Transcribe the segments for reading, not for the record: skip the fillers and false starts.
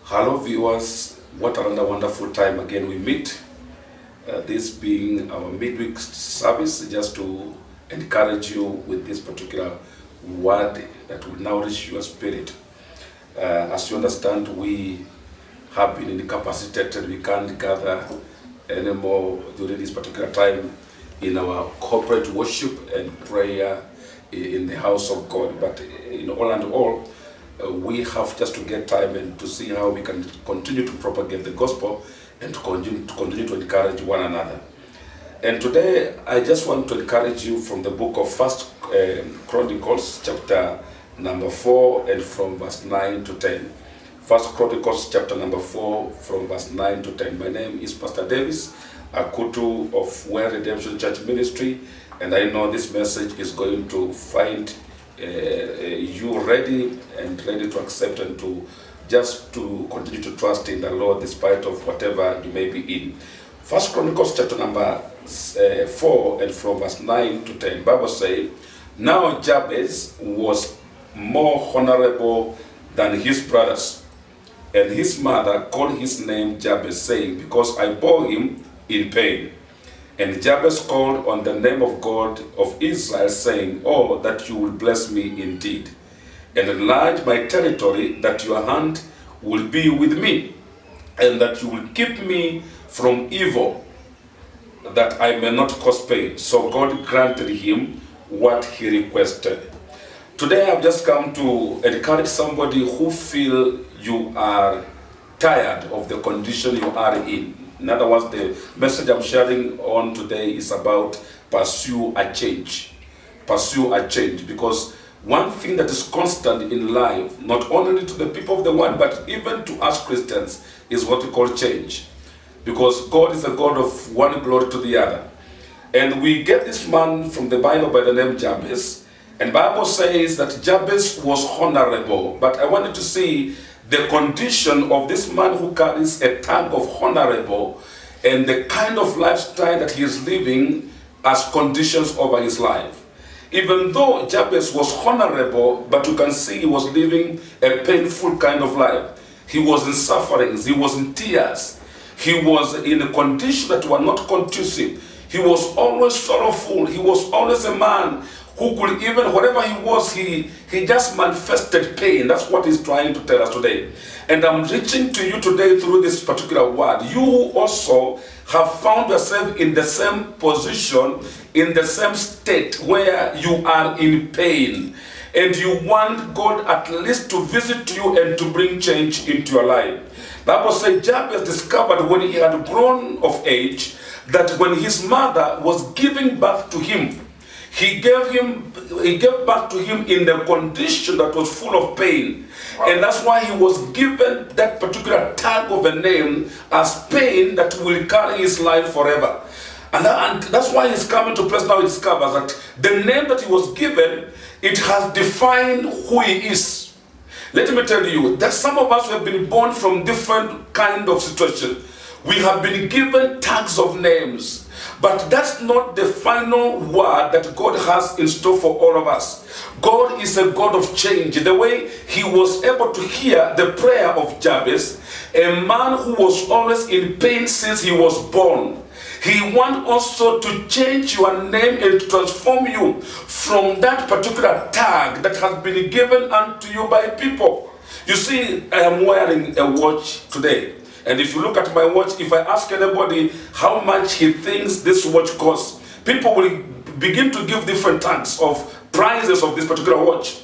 Hello viewers, what another wonderful time again we meet. This being our midweek service, just to encourage you with this particular word that will nourish your spirit. As you understand, we have been incapacitated. We can't gather anymore during this particular time in our corporate worship and prayer in the house of God. But in all and all, we have just to get time and to see how we can continue to propagate the gospel and to continue to encourage one another. And today, I just want to encourage you from the book of First Chronicles, chapter number 4, and from verse 9 to 10. First Chronicles, chapter number 4, from verse 9 to 10. My name is Pastor Davis Akutu of Well Redemption Church Ministry, and I know this message is going to find you ready to accept and to just to continue to trust in the Lord despite of whatever you may be in. First Chronicles chapter number 4 and from verse 9 to 10, Bible says, "Now Jabez was more honorable than his brothers, and his mother called his name Jabez, saying, because I bore him in pain. And Jabez called on the name of God of Israel, saying, oh, that you will bless me indeed, and enlarge my territory, that your hand will be with me, and that you will keep me from evil, that I may not cause pain." So God granted him what he requested. Today I've just come to encourage somebody who feel you are tired of the condition you are in. In other words, the message I'm sharing on today is about pursue a change. Pursue a change, because one thing that is constant in life, not only to the people of the world, but even to us Christians, is what we call change. Because God is a God of one glory to the other. And we get this man from the Bible by the name Jabez. And the Bible says that Jabez was honorable. But I wanted to see the condition of this man who carries a tag of honorable and the kind of lifestyle that he is living as conditions over his life. Even though Jabez was honorable, but you can see he was living a painful kind of life. He was in sufferings, he was in tears, he was in a condition that were not conducive. He was always sorrowful, he was always a man who could even, whatever he was, he just manifested pain. That's what he's trying to tell us today. And I'm reaching to you today through this particular word. You also have found yourself in the same position, in the same state where you are in pain. And you want God at least to visit you and to bring change into your life. The Bible says Jabez discovered when he had grown of age that when his mother was giving birth to him, he gave back to him in the condition that was full of pain. And that's why he was given that particular tag of a name as pain that will carry his life forever. And that's why he's coming to a place now he discovers that the name that he was given, it has defined who he is. Let me tell you that some of us have been born from different kind of situations. We have been given tags of names. But that's not the final word that God has in store for all of us. God is a God of change. The way he was able to hear the prayer of Jabez, a man who was always in pain since he was born. He wants also to change your name and to transform you from that particular tag that has been given unto you by people. You see, I am wearing a watch today. And if you look at my watch, if I ask anybody how much he thinks this watch costs, people will begin to give different tags of prices of this particular watch.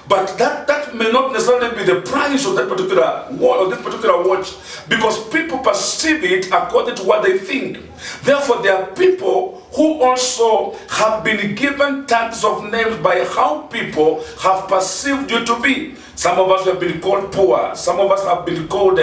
But that may not necessarily be the price of that particular watch, because people perceive it according to what they think. Therefore, there are people who also have been given tags of names by how people have perceived you to be. Some of us have been called poor. Some of us have been called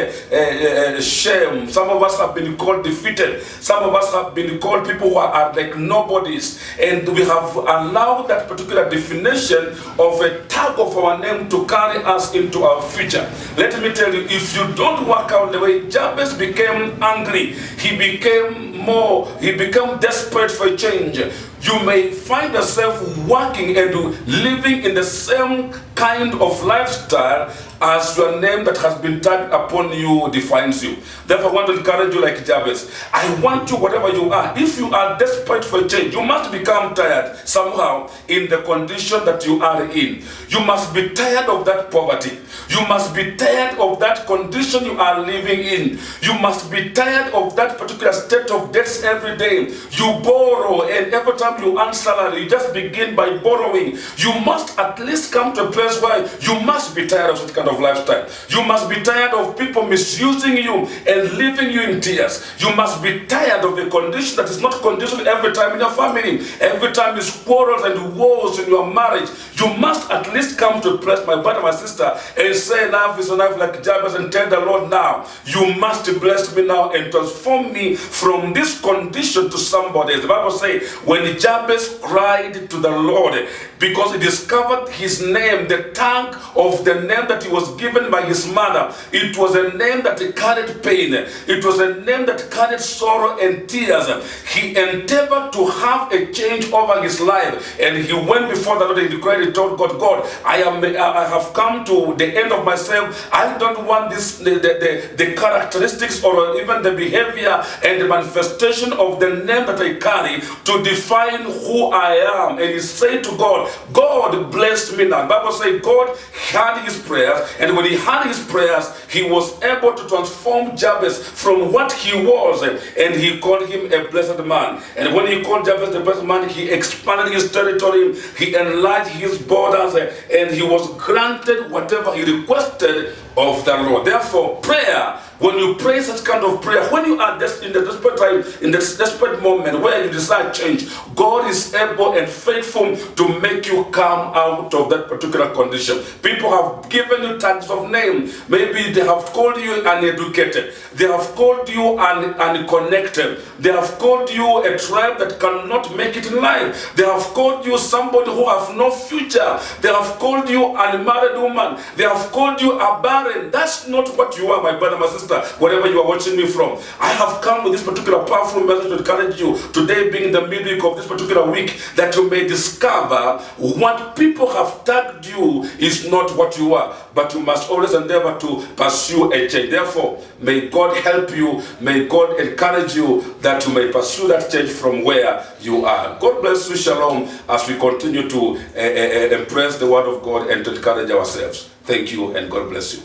shame. Some of us have been called defeated. Some of us have been called people who are like nobodies. And we have allowed that particular definition of a tag of our name to carry us into our future. Let me tell you, if you don't work out the way Jabez became angry, he became desperate for change. You may find yourself working and living in the same kind of lifestyle as your name that has been tagged upon you defines you. Therefore, I want to encourage you like Jabez. I want you, whatever you are, if you are desperate for change, you must become tired somehow in the condition that you are in. You must be tired of that poverty. You must be tired of that condition you are living in. You must be tired of that particular state of debts every day. You borrow, and every time you earn salary, you just begin by borrowing. You must at least come to a place where you must be tired of such kind of lifestyle. You must be tired of people misusing you and leaving you in tears. You must be tired of a condition that is not conditioned every time in your family. Every time is quarrels and wars in your marriage. You must at least come to a place, my brother, my sister, and say enough is enough, like Jabez, and tell the Lord now, you must bless me now and transform me from this condition to somebody else. The Bible says, when Jabez cried to the Lord, because he discovered his name, the tag of the name that he was given by his mother, it was a name that carried pain. It was a name that carried sorrow and tears. He endeavored to have a change over his life, and he went before the Lord and declared, he told God, God, I have come to the end of myself. I don't want this the characteristics or even the behavior and the manifestation of the name that I carry to define who I am. And he said to God, God blessed me now. The Bible says God heard his prayers, and when he heard his prayers, he was able to transform Jabez from what he was, and he called him a blessed man. And when he called Jabez a blessed man, he expanded his territory, he enlarged his borders, and he was granted whatever he requested of the Lord. Therefore, prayer, when you pray such kind of prayer, when you are in the desperate time, in this desperate moment where you desire change, God is able and faithful to make you come out of that particular condition. People have given you types of name. Maybe they have called you uneducated. They have called you unconnected. They have called you a tribe that cannot make it in life. They have called you somebody who have no future. They have called you unmarried woman. They have called you a barren. That's not what you are, my brother, my sister. Wherever you are watching me from, I have come with this particular powerful message to encourage you today, being the midweek of this particular week, that you may discover what people have tagged you is not what you are, but you must always endeavor to pursue a change. Therefore, may God help you, may God encourage you that you may pursue that change from where you are. God bless you. Shalom, as we continue to embrace the word of God and to encourage ourselves. Thank you, and God bless you.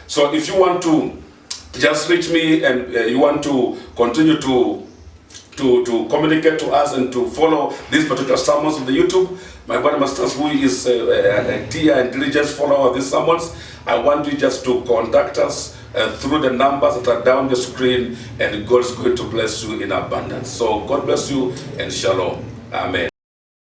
So if you want to just reach me and you want to continue to communicate to us and to follow these particular sermons on the YouTube, my brother Masters, who is a dear and diligent follower of these sermons, I want you just to contact us through the numbers that are down the screen, and God is going to bless you in abundance. So God bless you, and shalom. Amen.